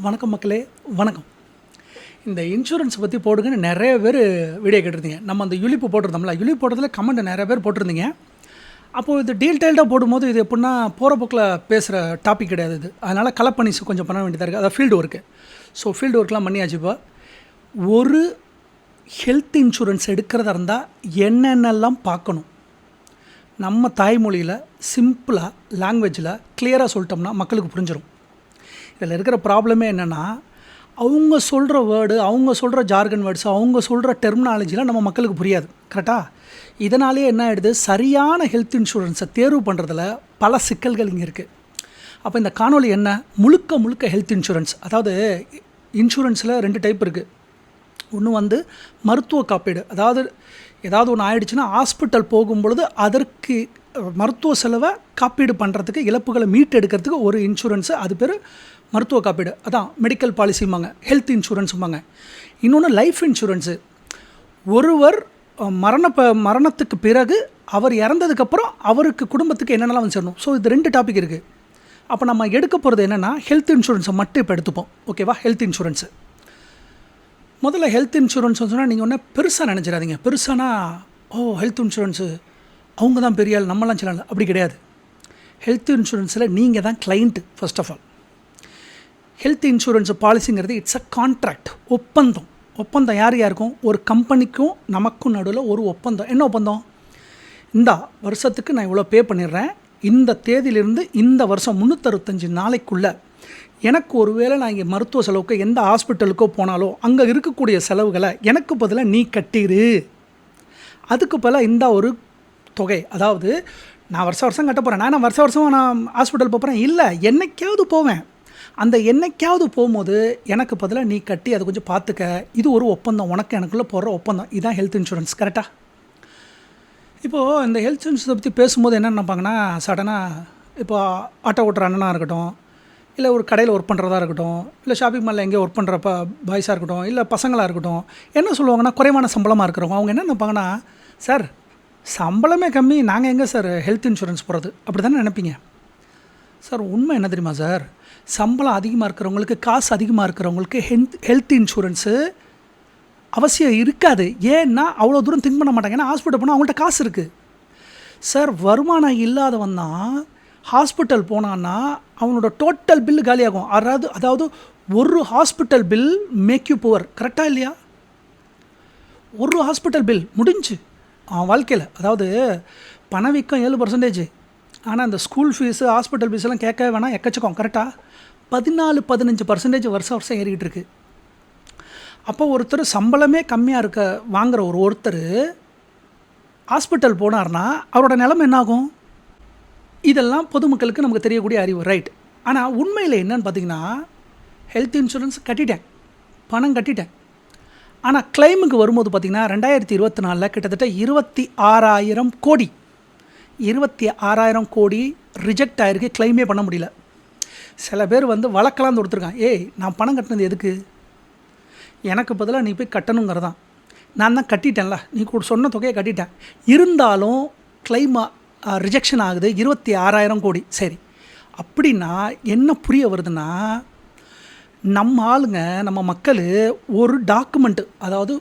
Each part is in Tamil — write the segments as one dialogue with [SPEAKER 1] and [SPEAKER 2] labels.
[SPEAKER 1] வணக்கம் மக்களே, வணக்கம். இந்த இன்சூரன்ஸ் பற்றி போடுங்கன்னு நிறைய பேர் வீடியோ கேட்டிருந்தீங்க. நம்ம அந்த யுலிப்பு போட்டிருந்தோம்ல, யுலிப் போட்டதில் கமெண்ட் நிறைய பேர் போட்டிருந்தீங்க. அப்போது இது டீட்டெயில்டாக போடும்போது இது எப்படின்னா போகிற போக்கில் பேசுகிற டாபிக் கிடையாது இது. அதனால் கலெக்ட் பண்ணி கொஞ்சம் பண்ண வேண்டியதாக இருக்குது. அதாவது ஃபீல்டு ஒர்க்கு. ஸோ ஃபீல்டு ஒர்க்லாம் பண்ணியாச்சு. இப்போ ஒரு ஹெல்த் இன்சூரன்ஸ் எடுக்கிறதா இருந்தால் என்னென்னலாம் பார்க்கணும், நம்ம தாய்மொழியில் சிம்பிளாக லாங்குவேஜில் கிளியராக சொல்லிட்டோம்னா மக்களுக்கு புரிஞ்சிடும். இதில் இருக்கிற ப்ராப்ளமே என்னென்னா, அவங்க சொல்கிற வேர்டு, அவங்க சொல்கிற ஜார்கன் வேர்ட்ஸ், அவங்க சொல்கிற டெர்மினாலஜிலாம் நம்ம மக்களுக்கு புரியாது. கரெக்டாக? இதனாலே என்ன ஆகிடுது, சரியான ஹெல்த் இன்சூரன்ஸை தேர்வு பண்ணுறதுல பல சிக்கல்கள் இங்கே இருக்குது. அப்போ இந்த காணொலி என்ன, முழுக்க ஹெல்த் இன்சூரன்ஸ். அதாவது இன்சூரன்ஸில் 2 டைப் இருக்குது. ஒன்று மருத்துவ காப்பீடு. அதாவது ஏதாவது ஒன்று ஆயிடுச்சுன்னா ஹாஸ்பிட்டல் போகும்பொழுது அதற்கு மருத்துவ செலவை காப்பீடு பண்ணுறதுக்கு, இழப்புகளை மீட்டு எடுக்கிறதுக்கு ஒரு இன்சூரன்ஸு, அது பேர் மருத்துவ காப்பீடு. அதான் மெடிக்கல் பாலிசிம்பாங்க, ஹெல்த் இன்சூரன்ஸும்பாங்க. இன்னொன்று லைஃப் இன்சூரன்ஸு. ஒருவர் மரணத்துக்கு பிறகு அவர் இறந்ததுக்கப்புறம் அவருக்கு குடும்பத்துக்கு என்னென்னலாம் வந்து சேரணும். ஸோ இது 2 டாபிக் இருக்குது. அப்போ நம்ம எடுக்க போகிறது என்னென்னா ஹெல்த் இன்சூரன்ஸை மட்டும் இப்போ எடுத்துப்போம். ஓகேவா? ஹெல்த் இன்சூரன்ஸு முதல்ல. ஹெல்த் இன்சூரன்ஸ் சொன்னால் நீங்கள் ஒன்று பெருசாக நினச்சிடாதீங்க. பெருசானா ஹெல்த் இன்சூரன்ஸு அவங்க தான் பெரிய ஆள், நம்மளாம் சில ஆள். அப்படி கிடையாது. ஹெல்த் இன்சூரன்ஸில் நீங்கள் தான் client. First of all health insurance பாலிசிங்கிறது இட்ஸ் அ கான்ட்ராக்ட், ஒப்பந்தம். ஒப்பந்தம் யார் யாருக்கும், ஒரு கம்பெனிக்கும் நமக்கும் நடுவில் ஒரு ஒப்பந்தம். என்ன ஒப்பந்தம்? இந்த வருஷத்துக்கு நான் இவ்வளோ பே பண்ணிடுறேன், இந்த தேதியிலிருந்து இந்த வருஷம் 365 நாளைக்குள்ளே எனக்கு ஒரு வேளை நான் இங்கே மருத்துவ செலவுக்கு எந்த ஹாஸ்பிட்டலுக்கோ போனாலோ அங்கே இருக்கக்கூடிய செலவுகளை எனக்கு பதிலாக நீ கட்டிடு. அதுக்கு பதிலாக இந்த ஒரு தொகை. அதாவது நான் வருஷம் கட்ட போகிறேன், நான் வருஷம் நான் ஹாஸ்பிட்டல் போகிறேன் இல்லை, என்னைக்காவது போவேன். அந்த என்னைக்காவது போகும்போது எனக்கு பதிலாக நீ கட்டி அதை கொஞ்சம் பார்த்துக்க. இது ஒரு ஒப்பந்தம், உனக்கு எனக்குள்ளே போடுற ஒப்பந்தம். இதுதான் ஹெல்த் இன்சூரன்ஸ். கரெக்டாக? இப்போது இந்த ஹெல்த் இன்சூரன்ஸை பற்றி பேசும்போது என்ன நினைப்பாங்கன்னா, சடனாக இப்போ ஆட்டோ ஓட்டுற அண்ணனாக இருக்கட்டும், இல்லை ஒரு கடையில் ஒர்க் பண்ணுறதா இருக்கட்டும், இல்லை ஷாப்பிங் மாலில் எங்கேயோ ஒர்க் பண்ணுற பாய்ஸாக இருக்கட்டும், இல்லை பசங்களாக இருக்கட்டும், என்ன சொல்லுவாங்கன்னா, குறைவான சம்பளமாக இருக்கிறவங்க அவங்க என்ன நினைப்பாங்கன்னா, சார் சம்பளமே கம்மி, நாங்கள் எங்கே சார் ஹெல்த் இன்சூரன்ஸ் போகிறது, அப்படி தானே நினைப்பீங்க. சார் உண்மை என்ன தெரியுமா சார், சம்பளம் அதிகமாக இருக்கிறவங்களுக்கு, காசு அதிகமாக இருக்கிறவங்களுக்கு ஹெல்த் இன்சூரன்ஸு அவசியம் இருக்காது. ஏன்னா அவ்வளோ தூரம் திங்க் பண்ண மாட்டாங்க. ஏன்னா ஹாஸ்பிட்டல் போனால் அவங்கள்ட்ட காசு இருக்குது. சார் வருமானம் இல்லாதவன் தான் ஹாஸ்பிட்டல் போனான்னா அவனோட டோட்டல் பில்லு காலியாகும். அதாவது ஒரு hospital bill make you poor. கரெக்டாக இல்லையா? ஒரு ஹாஸ்பிட்டல் பில் முடிஞ்சு அவன் வாழ்க்கையில். அதாவது பணவீக்கம் 7%. ஆனால் இந்த ஸ்கூல் ஃபீஸு, ஹாஸ்பிட்டல் ஃபீஸெல்லாம் கேட்க வேணாம், எக்கச்சக்கம். கரெக்டாக 14-15% வருஷம் ஏறிக்கிட்டு இருக்குது. அப்போ ஒருத்தர் சம்பளமே கம்மியாக வாங்குகிற ஒருத்தர் ஹாஸ்பிட்டல் போனார்னா அவரோட நிலைமை என்னாகும்? இதெல்லாம் பொதுமக்களுக்கு நமக்கு தெரியக்கூடிய அறிவு, ரைட்? ஆனால் உண்மையில் என்னன்னு பார்த்தீங்கன்னா, ஹெல்த் இன்சூரன்ஸ் கட்டிட்டேன், பணம் கட்டிட்டேன். ஆனால் கிளைமுக்கு வரும்போது பார்த்திங்கன்னா 2024 கிட்டத்தட்ட 26,000 கோடி 26,000 கோடி ரிஜெக்ட் ஆகிருக்கு. கிளைமே பண்ண முடியல. சில பேர் வழக்கெல்லாம் கொடுத்துருக்கான், நான் பணம் கட்டினது எதுக்கு, எனக்கு பதிலாக நீ போய் கட்டணுங்கிறதான். நான் தான் கட்டிட்டேன்ல, நீ கூட சொன்ன தொகையை கட்டிட்டேன், இருந்தாலும் கிளைமா ரிஜெக்ஷன் ஆகுது 26,000 கோடி. சரி, அப்படின்னா என்ன புரிய வருதுன்னா, நம்ம ஆளுங்க, நம்ம மக்கள் ஒரு டாக்குமெண்ட்டு, அதாவது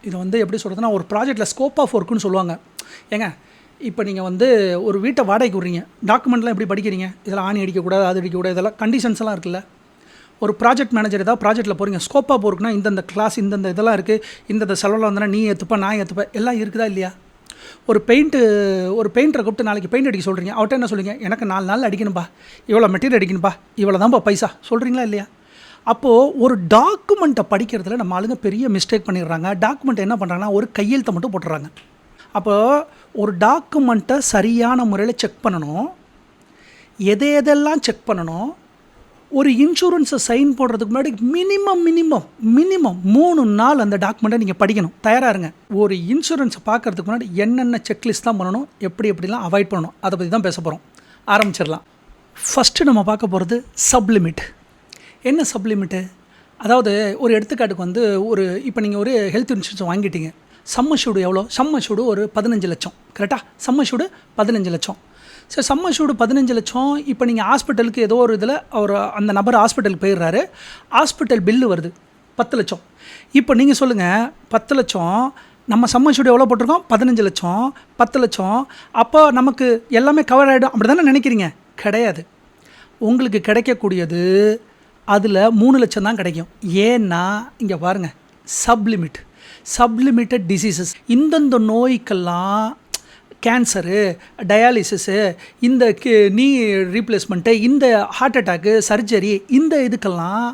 [SPEAKER 1] இது எப்படி சொல்கிறதுனா, ஒரு ப்ராஜெக்டில் ஸ்கோப் ஆஃப் ஒர்க்குன்னு சொல்லுவாங்க. ஏங்க இப்போ நீங்கள் ஒரு வீட்டை வாடகைக்கு விட்றீங்க, டாக்குமெண்ட்லாம் எப்படி படிக்கிறீங்க? இதெல்லாம் ஆணி அடிக்கக்கூடாது, அது அடிக்கக்கூடாது, இதெல்லாம் கண்டிஷன்ஸ் எல்லாம் இருக்குல்ல. ஒரு ப்ராஜெக்ட் மேனேஜர் ஏதாவது ப்ராஜெக்ட்டில் போகிறீங்க, ஸ்கோப் ஆஃப் ஒர்க்குனா இந்தந்த கிளாஸ், இந்தந்த இதெல்லாம் இருக்குது, இந்தந்த செலவில் வந்தனா நீ ஏற்றுப்ப, நான் ஏற்றுப்பேன், எல்லாம் இருக்குதா இல்லையா? ஒரு பெயிண்டரை கூப்பிட்டு நாளைக்கு பெயிண்ட் அடிக்க சொல்கிறீங்க, அவர்கிட்ட என்ன சொல்லுங்க, எனக்கு 4 நாள் அடிக்கணும்பா, இவ்வளோ மெட்டீரியல் அடிக்கணும்பா, இவ்வளோ தான்ப்பா பைசா சொல்கிறீங்களா இல்லையா? அப்போது ஒரு டாக்குமெண்ட்டை படிக்கிறதுல நம்ம ஆளுங்க பெரிய மிஸ்டேக் பண்ணிடுறாங்க. டாக்குமெண்ட் என்ன பண்ணுறாங்கன்னா ஒரு கையெழுத்தை மட்டும் போட்டுறாங்க. அப்போது ஒரு டாக்குமெண்ட்டை சரியான முறையில் செக் பண்ணணும். எதெல்லாம் செக் பண்ணணும்? ஒரு இன்சூரன்ஸை சைன் போடுறதுக்கு முன்னாடி மினிமம் 3 நாள் அந்த டாக்குமெண்ட்டை நீங்கள் படிக்கணும். தயாராக இருங்க. ஒரு இன்சூரன்ஸை பார்க்குறதுக்கு முன்னாடி என்னென்ன செக்லிஸ்ட் தான் பண்ணணும், எப்படிலாம் அவாய்ட் பண்ணணும், அதை பற்றி தான் பேச போகிறோம். ஆரம்பிச்சிடலாம். ஃபஸ்ட்டு நம்ம பார்க்க போகிறது சப்லிமிட். என்ன சப்லிமிட்டு? அதாவது ஒரு எடுத்துக்காட்டுக்கு இப்போ நீங்கள் ஒரு ஹெல்த் இன்சூரன்ஸ் வாங்கிட்டீங்க. சம்மஷூடு எவ்வளோ? சம்மஷூடு ஒரு 15 லட்சம். கரெக்டாக? சம்மஷூடு 15 லட்சம். சார் சம் அஷ்யூர்டு 15 லட்சம். இப்போ நீங்கள் ஹாஸ்பிட்டலுக்கு ஏதோ ஒரு இதில் அந்த நபர் ஹாஸ்பிட்டலுக்கு போயிடுறாரு, ஹாஸ்பிட்டல் பில்லு வருது 10 லட்சம். இப்போ நீங்கள் சொல்லுங்கள், 10 லட்சம் நம்ம சம் அஷ்யூர்டு எவ்வளோ போட்டிருக்கோம்? 15 லட்சம், 10 லட்சம். அப்போ நமக்கு எல்லாமே கவர் ஆகிடும் அப்படி தானே நினைக்கிறீங்க? கிடையாது. உங்களுக்கு கிடைக்கக்கூடியது அதில் 3 லட்சம் தான் கிடைக்கும். ஏன்னா இங்கே பாருங்கள், சப்லிமிட்டட் டிசீசஸ், இந்தந்த நோய்க்கெல்லாம் கேன்சரு, டயாலிசிஸு, இந்த நீ ரீப்ளேஸ்மெண்ட்டு, இந்த ஹார்ட் அட்டாக்கு, சர்ஜரி, இந்த இதுக்கெல்லாம்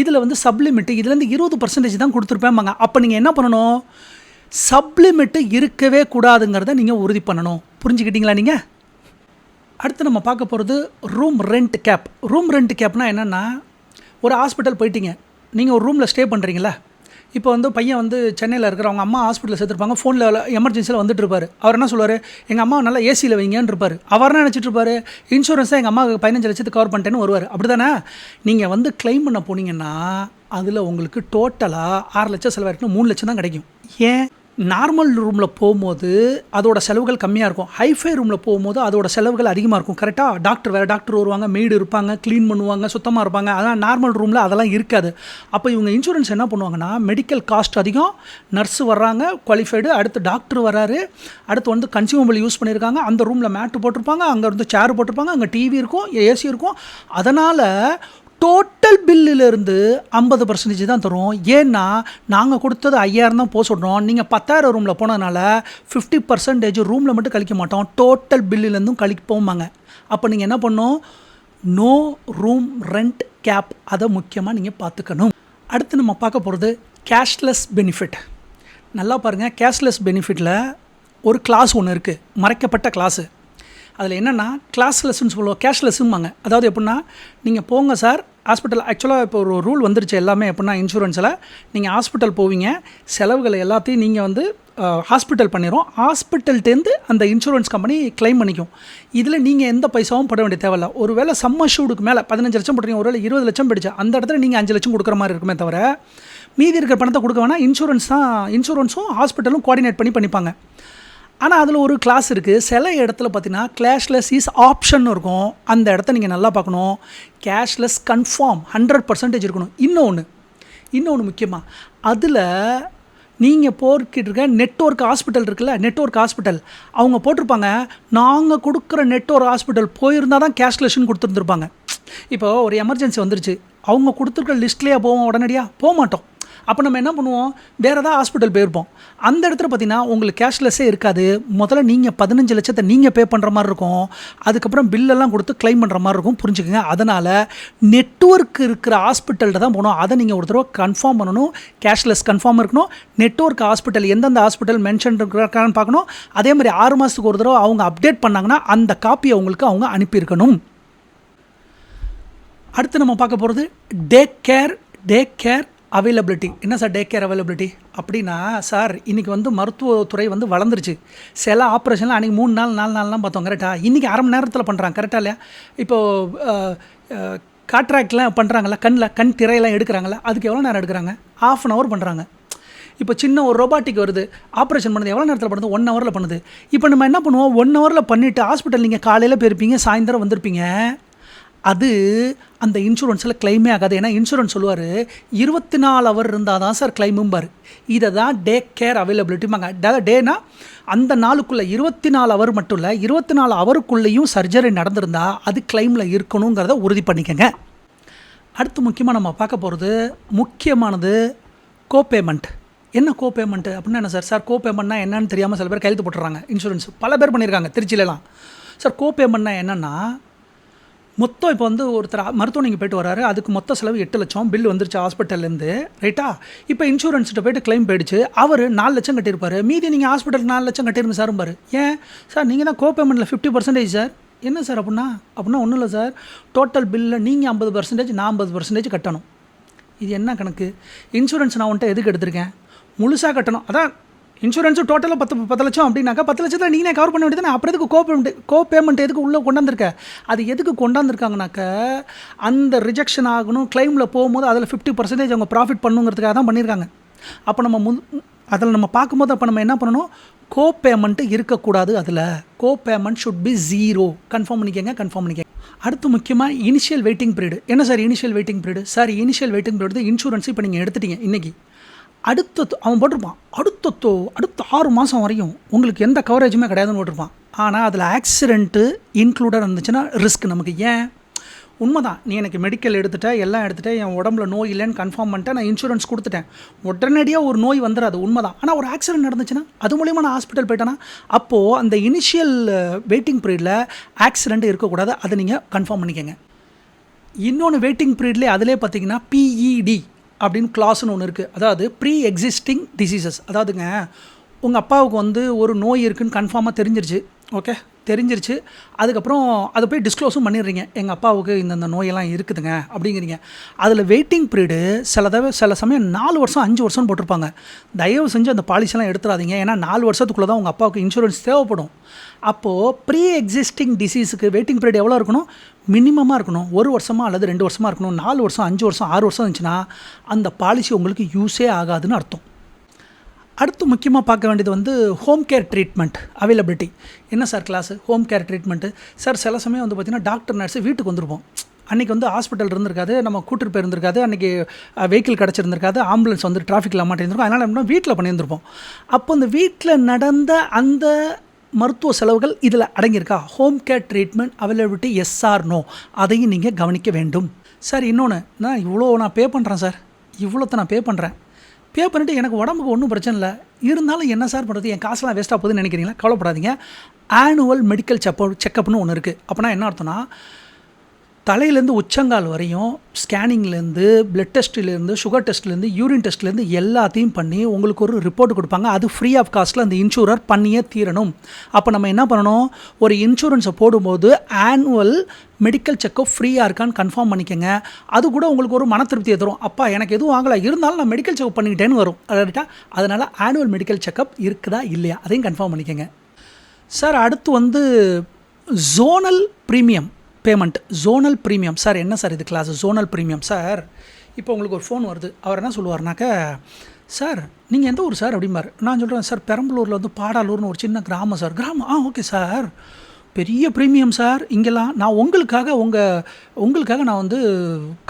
[SPEAKER 1] இதில் வந்து சப்லிமிட்டு இதுலேருந்து 20% தான் கொடுத்துருப்பேன்பாங்க. அப்போ நீங்கள் என்ன பண்ணணும்? சப்லிமிட்டு இருக்கவே கூடாதுங்கிறத நீங்கள் உறுதி பண்ணணும். புரிஞ்சுக்கிட்டீங்களா நீங்கள்? அடுத்து நம்ம பார்க்க போகிறது room rent cap. Room rent கேப்னால் என்னென்னா, ஒரு ஹாஸ்பிட்டல் போயிட்டீங்க, நீங்கள் ஒரு ரூமில் ஸ்டே பண்ணுறீங்களா? இப்போ வந்து பையன் வந்து சென்னையில் இருக்கிற அவங்க அம்மா ஹாஸ்பிட்டலில் சேர்த்துருப்பாங்க, ஃபோனில் எமர்ஜென்சியில் வந்துட்டு இருப்பார். அவர் என்ன சொல்லுவார்? எங்கள் அம்மா நல்லா ஏசியில் வைங்கன்னு இருப்பார். அவர் என்ன நினச்சிட்டு இருப்பார்? இன்சூரன்ஸ் தான் எங்கள் அம்மாவுக்கு 15 லட்சத்துக்கு கவர் பண்ணிட்டேன்னு வருவார். அப்படி தானே? நீங்கள் வந்து கிளைம் பண்ண போனீங்கன்னா அதில் உங்களுக்கு டோட்டலாக 6 லட்சம் செலவாயிருக்குன்னு 3 லட்சம் தான் கிடைக்கும். ஏன்? நார்மல் ரூமில் போகும்போது அதோட செலவுகள் கம்மியாக இருக்கும், ஹைஃபை ரூமில் போகும்போது அதோட செலவுகள் அதிகமாக இருக்கும். கரெக்டாக? வேறு டாக்டர் வருவாங்க, மெய்டு இருப்பாங்க, க்ளீன் பண்ணுவாங்க, சுத்தமாக இருப்பாங்க. அதனால் நார்மல் ரூமில் அதெல்லாம் இருக்காது. அப்போ இவங்க இன்சூரன்ஸ் என்ன பண்ணுவாங்கன்னா, மெடிக்கல் காஸ்ட் அதிகம், நர்ஸு வர்றாங்க குவாலிஃபைடு, அடுத்து டாக்டர் வராரு, அடுத்து வந்து கன்சியூமபிள் யூஸ் பண்ணியிருக்காங்க, அந்த ரூமில் மேட்டு போட்டிருப்பாங்க, அங்கே வந்து சேர் போட்டிருப்பாங்க, அங்கே டிவி இருக்கும், ஏசி இருக்கும். அதனால் டோட்டல் பில்லிலிருந்து 50% தான் தரும். ஏன்னா நாங்கள் கொடுத்தது 5000 தான் போக சொல்கிறோம், நீங்கள் 10,000 ரூமில் போனதுனால 50% ரூமில் மட்டும் கழிக்க மாட்டோம், டோட்டல் பில்லிலேருந்தும் கழிப்போமாங்க. அப்போ நீங்கள் என்ன பண்ணணும்? நோ ரூம் ரெண்ட் கேப், அதை முக்கியமாக நீங்கள் பார்த்துக்கணும். அடுத்து நம்ம பார்க்க போகிறது கேஷ்லெஸ் பெனிஃபிட். நல்லா பாருங்கள், கேஷ்லெஸ் பெனிஃபிட்டில் ஒரு கிளாஸ் ஒன்று இருக்குது, மறைக்கப்பட்ட கிளாஸு. அதில் என்னென்னா கிளாஸ்லெஸ்ன்னு சொல்லுவோம், கேஷ்லெஸ்ஸும்பாங்க. அதாவது எப்படின்னா, நீங்கள் போங்க சார் ஹாஸ்பிட்டல். ஆக்சுவலாக இப்போ ஒரு ரூல் வந்துருச்சு எல்லாமே. எப்படின்னா இன்சூரன்ஸில் நீங்கள் ஹாஸ்பிட்டல் போவீங்க, செலவுகளை எல்லாத்தையும் நீங்கள் வந்து ஹாஸ்பிட்டல் பண்ணிடும், ஹாஸ்பிட்டல்கிட்டேருந்து அந்த இன்சூரன்ஸ் கம்பெனி கிளைம் பண்ணிக்கும். இதில் நீங்கள் எந்த பைசாவும் பட வேண்டிய தேவையில்ல. ஒரு வேளை சம் அஷ்யூர்டுக்கு மேலே 15 லட்சம் போடுறீங்க, ஒரு வேளை 20 லட்சம் போயிடுச்சு, அந்த இடத்துல நீங்கள் 5 லட்சம் கொடுக்குற மாதிரி இருக்குமே தவிர, மீதி இருக்கிற பணத்தை கொடுக்க வேணால் இன்சூரன்ஸும் ஹாஸ்பிட்டலும் கோஆர்டினேட் பண்ணிப்பாங்க. ஆனால் அதில் ஒரு கிளாஸ் இருக்குது. சில இடத்துல பார்த்தீங்கன்னா கேஷ்லெஸ் இஸ் ஆப்ஷன் இருக்கும். அந்த இடத்த நீங்கள் நல்லா பார்க்கணும். கேஷ்லெஸ் கன்ஃபார்ம் 100% இருக்கணும். இன்னொன்று முக்கியமாக, அதில் நீங்கள் போர்க்கிட்டு இருக்க நெட்வொர்க் ஹாஸ்பிட்டல் இருக்குல்ல, நெட்வொர்க் ஹாஸ்பிட்டல் அவங்க போட்டிருப்பாங்க, நாங்கள் கொடுக்குற நெட்வொர்க் ஹாஸ்பிட்டல் போயிருந்தால் தான் கேஷ்லெஸ்ன்னு கொடுத்துருந்துருப்பாங்க. இப்போ ஒரு எமர்ஜென்சி வந்துருச்சு, அவங்க கொடுத்துருக்க லிஸ்ட்லேயே போவோம், உடனடியாக போக மாட்டோம். அப்போ நம்ம என்ன பண்ணுவோம்? வேறு ஏதாவது ஹாஸ்பிட்டல் போயிருப்போம். அந்த இடத்துல பார்த்தீங்கன்னா உங்களுக்கு கேஷ்லெஸ்ஸே இருக்காது. முதல்ல நீங்கள் 15 லட்சத்தை நீங்கள் பே பண்ணுற மாதிரி இருக்கும், அதுக்கப்புறம் பில்லெல்லாம் கொடுத்து கிளைம் பண்ணுற மாதிரி இருக்கும். புரிஞ்சுக்கோங்க. அதனால் நெட்வொர்க் இருக்கிற ஹாஸ்பிட்டலில் தான் போகணும். அதை நீங்கள் ஒரு தடவை கன்ஃபார்ம் பண்ணணும். கேஷ்லெஸ் கன்ஃபார்ம் இருக்கணும். நெட்வொர்க் ஹாஸ்பிட்டல் எந்தெந்த ஹாஸ்பிட்டல் மென்ஷன் இருக்கிறான்னு பார்க்கணும். அதே மாதிரி 6 மாதத்துக்கு ஒரு தடவை அவங்க அப்டேட் பண்ணாங்கன்னா அந்த காப்பியை அவங்களுக்கு அவங்க அனுப்பியிருக்கணும். அடுத்து நம்ம பார்க்க போகிறது டே கேர் அவைலபிலிட்டி. என்ன சார் டே கேர் அவைலபிலிட்டி அப்படின்னா, சார் இன்றைக்கி வந்து மருத்துவத்துறை வந்து வளர்ந்துருச்சு. சில ஆப்ரேஷன்லாம் அன்றைக்கி 3 நாள் 4 நாள்லாம் பார்த்தோம், கரெக்டாக? இன்றைக்கி அரை மணி நேரத்தில் பண்ணுறாங்க, கரெக்டாக இல்லையா? இப்போது காட்ராக்ட்லாம் பண்ணுறாங்களா, கண் திரையெல்லாம் எடுக்கிறாங்களா, அதுக்கு எவ்வளோ நேரம் எடுக்கிறாங்க? 1/2 hour பண்ணுறாங்க. இப்போ சின்ன ஒரு ரோபாட்டிக் வருது, ஆப்ரேஷன் பண்ணுது, எவ்வளோ நேரத்தில் பண்ணுது? 1 hourல பண்ணுது. இப்போ நம்ம என்ன பண்ணுவோம்? 1 hourல பண்ணிவிட்டு ஹாஸ்பிட்டல் நீங்கள் காலையில் போயிருப்பீங்க, சாயந்தரம் வந்திருப்பீங்க. அது அந்த இன்சூரன்ஸில் கிளைமே ஆகாது. ஏன்னா இன்சூரன்ஸ் சொல்லுவார் 24 hour இருந்தால் தான் சார் கிளைமும்பார். இதை தான் டே கேர் அவைலபிலிட்டிமாங்க. டேனா அந்த நாளுக்குள்ளே 24 hour மட்டும் இல்லை, 24 hourக்குள்ளேயும் சர்ஜரி நடந்திருந்தால் அது கிளைமில் இருக்கணுங்கிறத உறுதி பண்ணிக்கங்க. அடுத்து முக்கியமாக நம்ம பார்க்க போகிறது முக்கியமானது கோபேமெண்ட். என்ன கோபேமெண்ட்டு அப்படின்னா என்ன சார்? கோபேமெண்ட்னா என்னன்னு தெரியாமல் சில பேர் கையெழுத்து போட்டுறாங்க. இன்சூரன்ஸ் பல பேர் பண்ணியிருக்காங்க திருச்சியிலலாம். சார் கோபேமெண்ட்னா என்னென்னா, மொத்தம் இப்போ வந்து ஒருத்தர் மருத்துவம் நீங்கள் போய்ட்டு வராரு, அதுக்கு மொத்த செலவு 8 லட்சம் பில் வந்துருச்சு ஹாஸ்பிட்டல்லேருந்து, ரைட்டா? இப்போ இன்சூரன்ஸ்கிட்ட போய்ட்டு கிளைம் போயிடுச்சு, அவர் 4 லட்சம் கட்டியிருப்பார், மீதி நீங்கள் ஹாஸ்பிட்டலுக்கு 4 லட்சம் கட்டிருங்க சார் பாரு. ஏன் சார்? நீங்கள் தான் கோபேமெண்ட்டில் 50% சார். என்ன சார் அப்படின்னா ஒன்றும் இல்லை சார், டோட்டல் பில்லில் நீங்கள் 50%, நான் 50% கட்டணும். இது என்ன கணக்கு? இன்சூரன்ஸ் நான் உன்ட்ட எதுக்கு எடுத்திருக்கேன்? முழுசாக கட்டணும். அதான் இன்சூரன்ஸு டோட்டலாக 10 லட்சம் அப்படின்னாக்கா 10 லட்சத்தில் நீங்கள் கவர் பண்ண வேண்டியது. அப்புறம் எதுக்கு கோபேமெண்ட் எதுக்கு உள்ளே கொண்டாந்துருக்க? அது எதுக்கு கொண்டாந்துருக்காங்கனாக்கா, அந்த ரிஜெக்ஷன் ஆகணும், கிளைமில் போகும்போது அதில் 50% அவங்க ப்ராஃபிட் பண்ணுங்கிறதுக்காக தான் பண்ணியிருக்காங்க. அப்போ நம்ம அதில் நம்ம பார்க்கும்போது அப்போ நம்ம என்ன பண்ணணும், கோ பேமெண்ட்டு இருக்கக்கூடாது. அதில் கோ பேமெண்ட் ஷுட் பி 0. கன்ஃபார்ம் பண்ணிக்கங்க. அடுத்து முக்கியமாக இனிஷியல் வெயிட்டிங் பீரியடு. என்ன sir initial waiting period? Sir initial waiting period insurance இப்போ நீங்கள் எடுத்துட்டீங்க இன்றைக்கி, அவன் போட்டிருப்பான் அடுத்த 6 மாதம் வரையும் உங்களுக்கு எந்த கவரேஜுமே கிடையாதுன்னு போட்டிருப்பான். ஆனால் அதில் ஆக்சிடென்ட்டு இன்க்ளூடாக இருந்துச்சுன்னா ரிஸ்க் நமக்கு. ஏன்? உண்மைதான், நீ எனக்கு மெடிக்கல் எடுத்துகிட்டேன், எல்லாம் எடுத்துகிட்டேன், என் உடம்புல நோய் இல்லைன்னு கன்ஃபார்ம் பண்ணிட்டேன், நான் இன்சூரன்ஸ் கொடுத்துட்டேன், உடனடியாக ஒரு நோய் வந்துடாது, உண்மைதான். ஆனால் ஒரு ஆக்சிடென்ட் நடந்துச்சுன்னா அது மூலிமா நான் ஹாஸ்பிட்டல் போயிட்டேன்னா, அப்போது அந்த இனிஷியல் வெயிட்டிங் பீரியடில் ஆக்சிடென்ட் இருக்கக்கூடாது. அதை நீங்கள் கன்ஃபார்ம் பண்ணிக்கங்க. இன்னொன்று வெயிட்டிங் பீரியட்லேயே அதிலே பார்த்தீங்கன்னா பிஇடி அப்படின்னு கிளாஸ்னு ஒன்று இருக்குது. அதாவது ப்ரீ எக்ஸிஸ்டிங் டிசீசஸ். அதாவதுங்க, உங்கள் அப்பாவுக்கு வந்து ஒரு நோய் இருக்குதுன்னு கன்ஃபார்மாக தெரிஞ்சிருச்சு. அதுக்கப்புறம் அதை போய் டிஸ்க்ளோஸும் பண்ணிடுறீங்க, எங்கள் அப்பாவுக்கு இந்த நோயெல்லாம் இருக்குதுங்க அப்படிங்கிறீங்க. அதில் வெயிட்டிங் பீரியடு சில சமயம் 4 வருஷம் 5 வருஷம்னு போட்டிருப்பாங்க. தயவு செஞ்சு அந்த பாலிசியெல்லாம் எடுத்துடாதீங்க. ஏன்னா 4 வருஷத்துக்குள்ளே தான் உங்கள் அப்பாவுக்கு இன்சூரன்ஸ் தேவைப்படும். அப்போது ப்ரீ எக்ஸிஸ்டிங் டிசீஸுக்கு வெயிட்டிங் பீரியட் எவ்வளோ இருக்கணும்? மினிமமாக இருக்கணும். 1 வருஷமாக அல்லது 2 வருஷமாக இருக்கணும். 4 வருஷம் 5 வருஷம் 6 வருஷம் இருந்துச்சுன்னா அந்த பாலிசி உங்களுக்கு யூஸே ஆகாதுன்னு அர்த்தம். அடுத்து முக்கியமாக பார்க்க வேண்டியது வந்து ஹோம் கேர் ட்ரீட்மெண்ட் அவைலபிலிட்டி. என்ன sir class home care treatment? Sir சில சமயம் வந்து பார்த்திங்கன்னா டாக்டர் நர்ஸு வீட்டுக்கு வந்திருப்போம். அன்றைக்கி வந்து ஹாஸ்பிட்டல் இருந்திருக்காது, நம்ம கூட்டிட்டு போயிருந்திருக்காது, அன்றைக்கி வெஹிக்கிள் கிடச்சிருந்திருக்காது, ஆம்புலன்ஸ் வந்து டிராஃபிக்கில் மாட்டிருந்திருக்கும். அதனால் என்ன வீட்டில் பண்ணியிருந்திருப்போம். அப்போ அந்த வீட்டில் நடந்த அந்த மருத்துவ செலவுகள் இதில் அடங்கியிருக்கா? Home care treatment availability yes or no, அதையும் நீங்கள் கவனிக்க வேண்டும். சார் இன்னொன்று, நான் பே பண்ணுறேன் சார், இவ்வளோத்தை நான் பே பண்ணிவிட்டு எனக்கு உடம்புக்கு ஒன்றும் பிரச்சனை இல்லை, இருந்தாலும் என்ன சார் பண்ணுறது, என் காசுலாம் வேஸ்ட்டாக போகுதுன்னு நினைக்கிறீங்களா? கவலைப்படாதீங்க. ஆனுவல் மெடிக்கல் செக்கப்னு ஒன்று இருக்குது. அப்போனா என்ன அர்த்தம்னா, தலையிலேருந்து உச்சங்கால் வரையும் ஸ்கேனிங்லேருந்து, பிளட் டெஸ்ட்லேருந்து, சுகர் டெஸ்ட்லேருந்து, யூரின் டெஸ்ட்லேருந்து எல்லாத்தையும் பண்ணி உங்களுக்கு ஒரு ரிப்போர்ட் கொடுப்பாங்க. அது ஃப்ரீ ஆஃப் காஸ்ட்டில் அந்த இன்சூரர் பண்ணியே தீரணும். அப்போ நம்ம என்ன பண்ணணும், ஒரு இன்சூரன்ஸை போடும்போது ஆனுவல் மெடிக்கல் செக்கப் ஃப்ரீயாக இருக்கான்னு கன்ஃபார்ம் பண்ணிக்கோங்க. அது கூட உங்களுக்கு ஒரு மன திருப்தியை தரும். அப்பா எனக்கு எதுவும் ஆகலை, இருந்தாலும் நான் மெடிக்கல் செக்கப் பண்ணிக்கிட்டேன்னு வரும். அதனால் ஆனுவல் மெடிக்கல் செக்கப் இருக்குதா இல்லையா அதையும் கன்ஃபார்ம் பண்ணிக்கோங்க. சார் அடுத்து வந்து zonal premium payment. Zonal premium sir, என்ன சார் இது கிளாஸ் ஜோனல் ப்ரீமியம்? சார் இப்போ உங்களுக்கு ஒரு ஃபோன் வருது, அவர் என்ன சொல்லுவார்னாக்க, சார் நீங்கள் எந்த ஊர் சார் அப்படிம்பார். நான் சொல்கிறேன், சார் பெரம்பலூரில் வந்து பாடாலூர்னு ஒரு சின்ன கிராமம் சார். கிராமம்? ஓகே சார், பெரிய ப்ரீமியம் சார். இங்கெல்லாம் நான் உங்களுக்காக நான் வந்து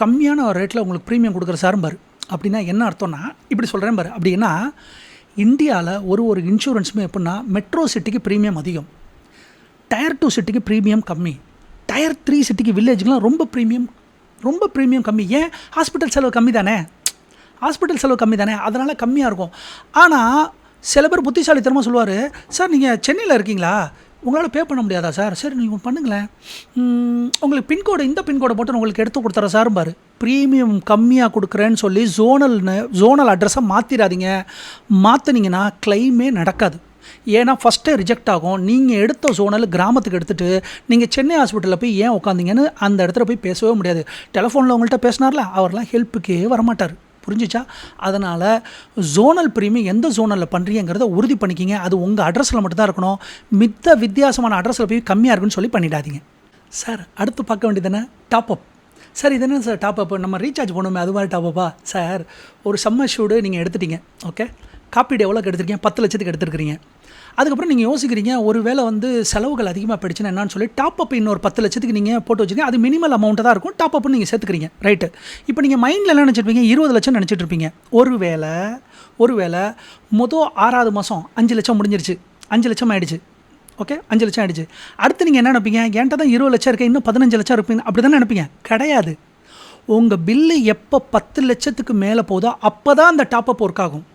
[SPEAKER 1] கம்மியான ரேட்டில் உங்களுக்கு ப்ரீமியம் கொடுக்குறேன் சார்பார். அப்படின்னா என்ன அர்த்தம்னா, இப்படி சொல்கிறேன் பாரு. அப்படின்னா இந்தியாவில் ஒரு இன்சூரன்ஸுமே எப்படின்னா, மெட்ரோ சிட்டிக்கு ப்ரீமியம் அதிகம், டயர் 2 சிட்டிக்கு ப்ரீமியம் கம்மி, டயர் 3 சிட்டிக்கு வில்லேஜுக்கெலாம் ரொம்ப ப்ரீமியம் கம்மி. ஏன்? ஹாஸ்பிட்டல் செலவு கம்மி தானே, அதனால் கம்மியாக இருக்கும். ஆனால் சில பேர் புத்திசாலித்தனமாக சொல்லுவார், சார் நீங்கள் சென்னையில் இருக்கீங்களா, உங்களால் பே பண்ண முடியாதா சார்? சரி நீங்கள் பண்ணுங்களேன், உங்களுக்கு பின்கோடு இந்த பின்கோடை போட்டு உங்களுக்கு எடுத்து கொடுத்துறேன் சார் பாரு. ப்ரீமியம் கம்மியாக கொடுக்குறேன்னு சொல்லி ஜோனல் அட்ரஸை மாற்றினீங்கன்னா கிளைமே நடக்காது. ஏன்னா ஃபஸ்ட்டே ரிஜெக்ட் ஆகும். நீங்கள் எடுத்த ஜோனல் கிராமத்துக்கு எடுத்துகிட்டு நீங்கள் சென்னை ஹாஸ்பிட்டலில் போய் ஏன் உட்காந்தீங்கன்னு அந்த இடத்துல போய் பேசவே முடியாது. டெலிஃபோனில் உங்கள்கிட்ட பேசினார்ல, அவர்லாம் ஹெல்ப்புக்கே வரமாட்டார். புரிஞ்சிச்சா? அதனால் ஜோனல் ப்ரீமியம் எந்த ஜோனலில் பண்ணுறீங்கிறத உறுதி பண்ணிக்கிங்க. அது உங்கள் அட்ரஸில் மட்டும்தான் இருக்கணும். மித்த வித்தியாசமான அட்ரஸில் போய் கம்மியாக இருக்குன்னு சொல்லி பண்ணிடாதீங்க. சார் அடுத்து பார்க்க வேண்டியது என்ன, டாப்அப். சார் இது என்ன சார் டாப்அப்? நம்ம ரீசார்ஜ் பண்ணுவோமே அது மாதிரி டாப்அப்பா? சார் ஒரு சம்மர் ஷூடு நீங்கள் எடுத்துட்டீங்க, ஓகே, காப்பீடு எவ்வளோக்கு எடுத்துருக்கீங்க? 10 லட்சத்துக்கு எடுத்துருக்கிறீங்க. அதுக்கப்புறம் நீங்கள் யோசிக்கிறீங்க, ஒரு வேளை வந்து செலவுகள் அதிகமாக போயிடுச்சுன்னா என்னன்னு சொல்லி டாப்அப் இன்னொரு 10 லட்சத்துக்கு நீங்கள் போட்டு வச்சுருக்கீங்க. அது மினிமல் அமௌண்ட்டு தான் இருக்கும், டாப்அப்னு நீங்கள் சேர்த்துக்கிறீங்க, ரைட்டு. இப்போ நீங்கள் மைண்டில் என்ன நினச்சிருப்பீங்க, 20 லட்சம் நினச்சிட்டு இருப்பீங்க. ஒரு வேளை 6வது மாதம் 5 லட்சம் முடிஞ்சிருச்சு, 5 லட்சம் ஆகிடுச்சு, ஓகே, 5 லட்சம் ஆகிடுச்சு. அடுத்து நீங்கள் என்ன நினைப்பீங்க, என்கிட்ட தான் 20 லட்சம் இருக்குது, இன்னும் 15 லட்சம் இருப்பீங்க, அப்படி தானே நினைப்பீங்க? கிடையாது. உங்கள் பில்லு எப்போ 10 லட்சத்துக்கு மேலே போதோ அப்போ தான் அந்த டாப்அப் ஒர்க் ஆகும்.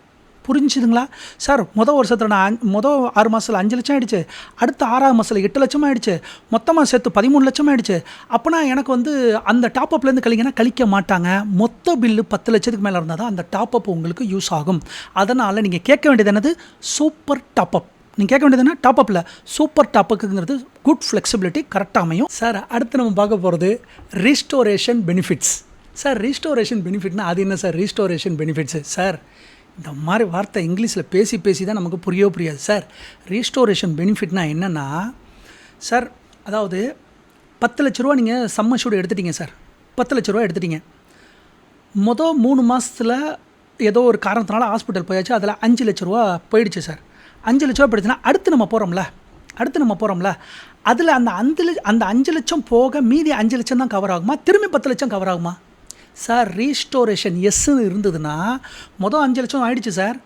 [SPEAKER 1] புரிஞ்சுதுங்களா? சார் வருஷத்தில் நான் 6 மாதத்தில் 5 லட்சம் ஆகிடுச்சு, அடுத்த 6வது மாதத்தில் 8 லட்சம் ஆகிடுச்சு, மொத்தமாக சேர்த்து 13 லட்சம் ஆகிடுச்சு. அப்போனா எனக்கு வந்து அந்த டாப்அப்லேருந்து கழிக்க மாட்டாங்க. மொத்த பில்லு 10 லட்சத்துக்கு மேலே இருந்தால் தான் அந்த டாப்அப் உங்களுக்கு யூஸ் ஆகும். அதனால் நீங்கள் கேட்க வேண்டியது என்னது, சூப்பர் டாப்அப். நீங்கள் கேட்க வேண்டியது என்ன, டாப்அப்பில் சூப்பர் டாப்அப்புங்கிறது குட் ஃப்ளெக்சிபிலிட்டி கரெக்டாக அமையும். சார் அடுத்து நம்ம பார்க்க போகிறது ரீஸ்டோரேஷன் பெனிஃபிட்ஸ். சார் ரீஸ்டோரேஷன் பெனிஃபிட்னா அது என்ன சார்? ரீஸ்டோரேஷன் பெனிஃபிட்ஸு சார், இந்த மாதிரி வார்த்தை இங்கிலீஷில் பேசி தான் நமக்கு புரியாது சார். ரீஸ்டோரேஷன் பெனிஃபிட்னா என்னென்னா சார், அதாவது 10 லட்ச ரூபா நீங்கள் சம்மர் ஷூட் எடுத்துட்டீங்க சார், 10 லட்ச ரூபா எடுத்துட்டீங்க. 3 மாதத்தில் ஏதோ ஒரு காரணத்தினால ஹாஸ்பிட்டல் போயாச்சு, அதில் 5 லட்ச ரூபா போயிடுச்சு சார். 5 லட்ச ரூபா போயிடுச்சுன்னா அடுத்து நம்ம போகிறோம்ல, அதில் அந்த 5 லட்சம் போக மீதி 5 லட்சம் தான் கவர் ஆகுமா, திரும்பி 10 லட்சம் கவர் ஆகுமா சார்? ரீஸ்டோரேஷன் எஸ்ன்னு இருந்ததுன்னா மொதல் 5 லட்சம் ஆயிடுச்சு சார்.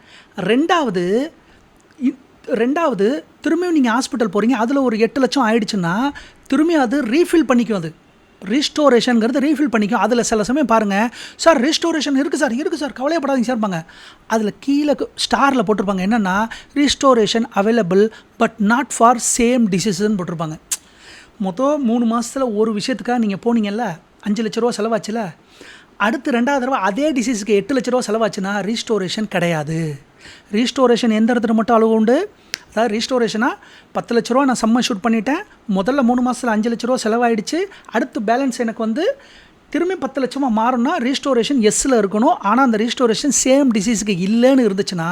[SPEAKER 1] ரெண்டாவது திரும்பியும் நீங்கள் ஹாஸ்பிட்டல் போகிறீங்க, அதில் ஒரு 8 லட்சம் ஆயிடுச்சுன்னா திரும்பி அது ரீஃபில் பண்ணிக்கும். அது ரீஸ்டோரேஷனுங்கிறது ரீஃபில் பண்ணிக்கும். அதில் சில சமயம் பாருங்கள் சார், ரீஸ்டோரேஷன் இருக்குது சார் கவலையப்படாதீங்க சார் பாங்க, அதில் கீழே ஸ்டாரில் போட்டிருப்பாங்க என்னென்னா restoration available but not for same டிசீஸ்ன்னு போட்டிருப்பாங்க. மொத்தம் 3 மாதத்தில் ஒரு விஷயத்துக்காக நீங்கள் போனீங்கல்ல, 5 லட்ச ரூபா செலவாச்சுல, அடுத்து 2வது தடவை அதே டிசீஸுக்கு 8 லட்ச ரூபா செலவாச்சுன்னா ரீஸ்டோரேஷன் கிடையாது. ரீஸ்டோரேஷன் எந்த இடத்துல மட்டும் அளவு உண்டு, அதாவது ரீஸ்டோரேஷனாக 10 லட்ச ரூபா நான் சம்மை ஷூட் பண்ணிட்டேன், முதல்ல 3 மாதத்தில் 5 லட்ச ரூபா செலவாயிடுச்சு, அடுத்து பேலன்ஸ் எனக்கு வந்து திரும்பி 10 லட்சமாக மாறும்னா ரீஸ்டோரேஷன் எஸ்ஸில் இருக்கணும். ஆனால் அந்த ரீஸ்டோரேஷன் சேம் டிசீஸுக்கு இல்லைன்னு இருந்துச்சுன்னா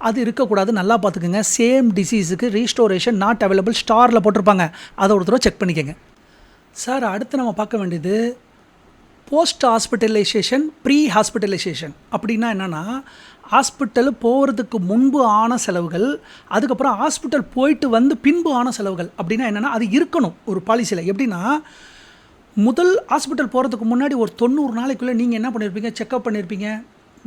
[SPEAKER 1] அது இருக்கக்கூடாது. நல்லா பார்த்துக்குங்க, சேம் டிசீஸுக்கு ரீஸ்டோரேஷன் நாட் அவைலபிள் ஸ்டாரில் போட்டிருப்பாங்க, அதை ஒரு தடவை செக் பண்ணிக்கோங்க சார். அடுத்து நம்ம பார்க்க வேண்டியது போஸ்ட் ஹாஸ்பிட்டலைசேஷன், ப்ரீ ஹாஸ்பிட்டலைசேஷன். அப்படின்னா என்னென்னா, ஹாஸ்பிட்டல் போகிறதுக்கு முன்பு ஆன செலவுகள், அதுக்கப்புறம் ஹாஸ்பிட்டல் போயிட்டு வந்து பின்பு ஆன செலவுகள். அப்படின்னா என்னென்னா, அது இருக்கணும் ஒரு பாலிசியில். எப்படின்னா, முதல் ஹாஸ்பிட்டல் போகிறதுக்கு முன்னாடி ஒரு 90 நாளைக்குள்ளே நீங்கள் என்ன பண்ணியிருப்பீங்க, செக்அப் பண்ணியிருப்பீங்க.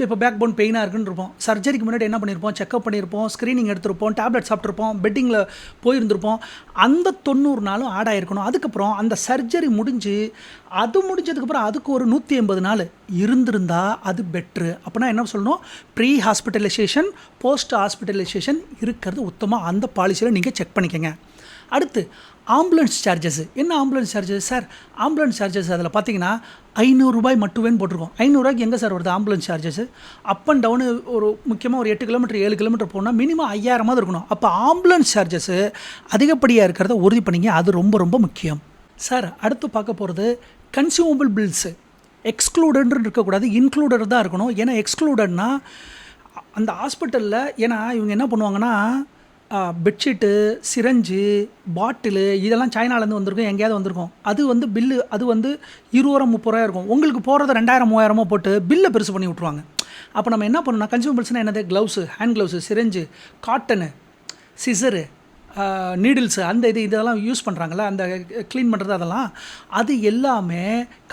[SPEAKER 1] இப்போ பேக் போன் பெயினாக இருக்குன்னு இருப்போம், சர்ஜரிக்கு முன்னாடி என்ன பண்ணியிருப்போம், செக்அப் பண்ணியிருப்போம், ஸ்க்ரீனிங் எடுத்திருப்போம், டேப்லெட் சாப்பிட்ருப்போம், பெட்டிங்கில் போயிருந்திருப்போம். அந்த 90 நாளும் ஆட் ஆகிருக்கணும். அதுக்கப்புறம் அந்த சர்ஜரி முடிஞ்சதுக்கப்புறம் அதுக்கு ஒரு 180 நாள் இருந்திருந்தால் அது பெட்ரு. அப்படின்னா என்ன சொல்லணும், ப்ரீ ஹாஸ்பிட்டலைசேஷன், போஸ்ட் ஹாஸ்பிட்டலைசேஷன் இருக்கிறது உத்தமாக. அந்த பாலிசியில் நீங்கள் செக் பண்ணிக்கங்க. அடுத்து ஆம்புலன்ஸ் சார்ஜஸ். என்ன ambulance charges sir? Ambulance charges அதில் பார்த்தீங்கன்னா 500 ரூபாய் மட்டுமேன்னு போட்டிருக்கோம். 500 ரூபாய்க்கு எங்கே சார் வருது ambulance charges? Up and down ஒரு முக்கியமாக ஒரு 8 கிலோமீட்டர் 7 கிலோமீட்டர் போனால் மினிமம் 5000 இருக்கணும். அப்போ ஆம்புலன்ஸ் சார்ஜஸ்ஸு அதிகப்படியாக இருக்கிறத உறுதி பண்ணிங்க, அது ரொம்ப ரொம்ப முக்கியம் சார். அடுத்து பார்க்க போகிறது கன்சியூமபிள் பில்ஸு. எக்ஸ்க்ளூடட்னு இருக்கக்கூடாது, இன்க்ளூடட் தான் இருக்கணும். ஏன்னா எக்ஸ்க்ளூடட்னா அந்த ஹாஸ்பிட்டலில், ஏன்னா இவங்க என்ன பண்ணுவாங்கன்னா, பெட்ஷீட்டு, சிரஞ்சு, பாட்டிலு இதெல்லாம் சைனாலேருந்து வந்திருக்கும், எங்கேயாவது வந்திருக்கும். அது வந்து பில்லு அது வந்து 20 30 இருக்கும். உங்களுக்கு போகிறத 2000 3000 போட்டு பில்லை பெருசு பண்ணி விட்ருவாங்க. அப்போ நம்ம என்ன பண்ணணும்னா, கன்சியூமபிள்ஸ்னால் என்னது, gloves, hand gloves, சிரஞ்சு, cotton, scissor, needles, அந்த இதெல்லாம் யூஸ் பண்ணுறாங்களே, அந்த க்ளீன் பண்ணுறது, அதெல்லாம் அது எல்லாமே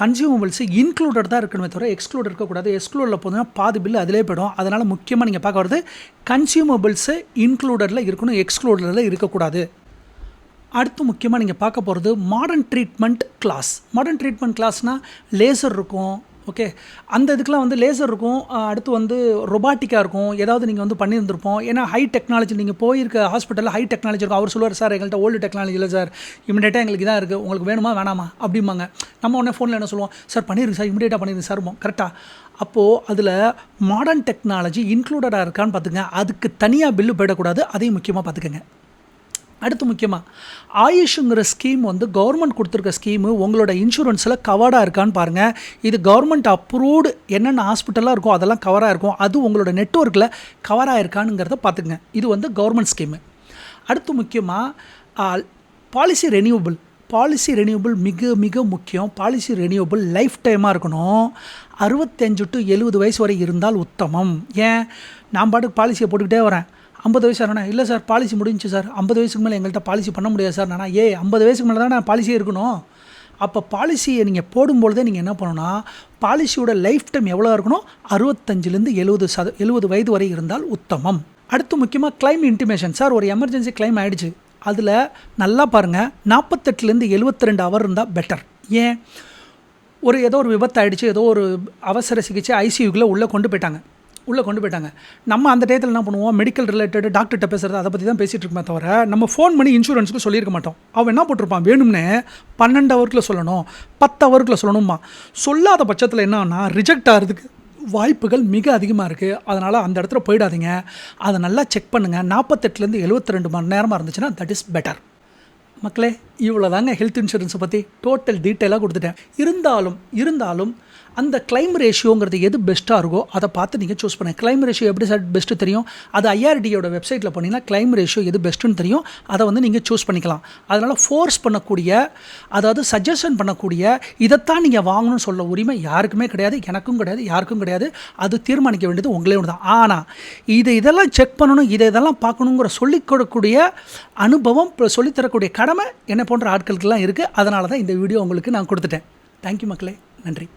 [SPEAKER 1] கன்சியூமபிள்ஸு இன்க்ளூடட் தான் இருக்கணுமே தவிர எக்ஸ்க்ளூட் இருக்கக்கூடாது. எக்ஸ்க்ளூடில் போதுன்னா பாதி பில்லு அதிலே போய்டும். அதனால் முக்கியமாக நீங்கள் பார்க்க வரது கன்சியூமபிள்ஸு இன்க்ளூடடில் இருக்கணும், எக்ஸ்க்ளூடடில் இருக்கக்கூடாது. அடுத்து முக்கியமாக நீங்கள் பார்க்க போகிறது modern treatment class. Modern treatment கிளாஸ்னால் லேசர் இருக்கும், ஓகே, அந்த இதுக்கெலாம் வந்து லேசர் இருக்கும். அடுத்து வந்து ரொபாட்டிக்காக இருக்கும், ஏதாவது நீங்கள் வந்து பண்ணியிருந்திருப்போம். ஏன்னா ஹை டெக்னாலஜி, நீங்கள் போயிருக்க ஹாஸ்பிட்டலில் ஹை டெக்னாலஜி இருக்கும். அவர் சொல்லுவார், சார் எங்கள்கிட்ட ஓல்டு டெக்னாலஜி இல்லை சார், இமிடியேட்டாக எங்களுக்கு இதாக இருக்குது, உங்களுக்கு வேணுமா வேணாமா அப்படிம்பாங்க. நம்ம உடனே ஃபோனில் என்ன சொல்லுவோம், சார் பண்ணிடுங்க சார், இமிடியேட்டாக பண்ணிடுங்க சார், கரெக்டாக. அப்போது அதில் மாடர்ன் டெக்னாலஜி இன்க்ளூடடாக இருக்கான்னு பார்த்துங்க, அதுக்கு தனியாக பில்லு போயிடக்கூடாது, அதையும் முக்கியமாக பார்த்துக்கங்க. அடுத்து முக்கியமாக ஆயுஷுங்கிற ஸ்கீம் வந்து கவர்மெண்ட் கொடுத்துருக்க ஸ்கீமு உங்களோட இன்சூரன்ஸில் கவர்டாக இருக்கான்னு பாருங்கள். இது கவர்மெண்ட் அப்ரூவ்டு என்னென்ன ஹாஸ்பிட்டலாக இருக்கோ அதெல்லாம் கவராக இருக்கும், அது உங்களோட நெட்வொர்க்கில் கவராக இருக்கானுங்கிறத பார்த்துக்குங்க. இது வந்து கவர்மெண்ட் ஸ்கீமு. அடுத்து முக்கியமாக பாலிசி ரெனியூபிள் மிக மிக முக்கியம். பாலிசி ரெனியூபிள் லைஃப் டைமாக இருக்கணும். 65 to 70 வயசு வரை இருந்தால் உத்தமம். ஏன், நான் பாட்டுக்கு பாலிசியை போட்டுக்கிட்டே வரேன், 50 வயசு ஆனா இல்லை சார் பாலிசி முடிஞ்சு சார், 50 வயசுக்கு மேலே எங்கள்கிட்ட பாலிசி பண்ண முடியாது சார். நான் 50 வயசுக்கு மேலே தான் நான் பாலிசியே இருக்கணும். அப்போ பாலிசியை நீங்கள் போடும்பொழுதே நீங்கள் என்ன பண்ணணும்னா, பாலிசியோட லைஃப் டைம் எவ்வளோ இருக்கணும், 65லேருந்து 70 வயது வரை இருந்தால் உத்தமம். அடுத்து முக்கியமாக கிளைம் இன்டிமேஷன். சார் ஒரு எமர்ஜென்சி கிளைம் ஆகிடுச்சு, அதில் நல்லா பாருங்கள், 48லேருந்து 72 ஹவர் இருந்தால் பெட்டர். ஏன், ஏதோ ஒரு விபத்து ஆகிடுச்சு, ஏதோ ஒரு அவசர சிகிச்சை ஐசியூக்குள்ளே உள்ளே கொண்டு போயிட்டாங்க. நம்ம அந்த டயத்தில் என்ன பண்ணுவோம், மெடிக்கல் ரிலேட்டட் டாக்டர்கிட்ட பேசுகிறது அதை பற்றி தான் பேசிகிட்டு இருக்கோமே தவிர நம்ம ஃபோன் பண்ணி இன்சூரன்ஸுக்கு சொல்லியிருக்க மாட்டோம். அவன் என்ன போட்டிருப்பான், வேணும்னே 12 ஹவருக்குள்ள சொல்லணும், 10 ஹவருக்குள்ள சொல்லணுமா. சொல்லாத பட்சத்தில் என்னன்னா ரிஜெக்ட் ஆகிறதுக்கு வாய்ப்புகள் மிக அதிகமாக இருக்குது. அதனால் அந்த இடத்துல போயிடாதீங்க, அதை நல்லா செக் பண்ணுங்கள். 48லேருந்து 72 மணி நேரமாக இருந்துச்சுன்னா தட் இஸ் பெட்டர். மக்களே, இவ்வளோ தாங்க ஹெல்த் இன்சூரன்ஸை பற்றி டோட்டல் டீட்டெயிலாக கொடுத்துட்டேன். இருந்தாலும் அந்த கிளைம் ரேஷியோங்கிறது எது பெஸ்ட்டாக இருக்கோ அதை பார்த்து நீங்கள் சூஸ் பண்ணுங்கள். கிளைம் ரேஷியோ எப்படி சார் பெஸ்ட்டு தெரியும்? அது ஐஆர்டியோட வெப்சைட்டில் போனீங்கன்னா கிளைம் ரேஷியோ எது பெஸ்ட்டுன்னு தெரியும். அதை வந்து நீங்கள் சூஸ் பண்ணிக்கலாம். அதனால் ஃபோர்ஸ் பண்ணக்கூடிய, அதாவது சஜஷன் பண்ணக்கூடிய, இதைத்தான் நீங்கள் வாங்கணும்னு சொல்ல உரிமை யாருக்குமே கிடையாது, எனக்கும் கிடையாது, யாருக்கும் கிடையாது. அது தீர்மானிக்க வேண்டியது உங்களே ஒன்று தான். ஆனால் இதெல்லாம் செக் பண்ணணும், இதெல்லாம் பார்க்கணுங்கிற சொல்லிக் கொடுக்கக்கூடிய அனுபவம், சொல்லித்தரக்கூடிய கடமை என்னை போன்ற ஆட்களுக்கெல்லாம் இருக்குது. அதனால தான் இந்த வீடியோ உங்களுக்கு நான் கொடுத்துட்டேன். தேங்க்யூ மக்களே, நன்றி.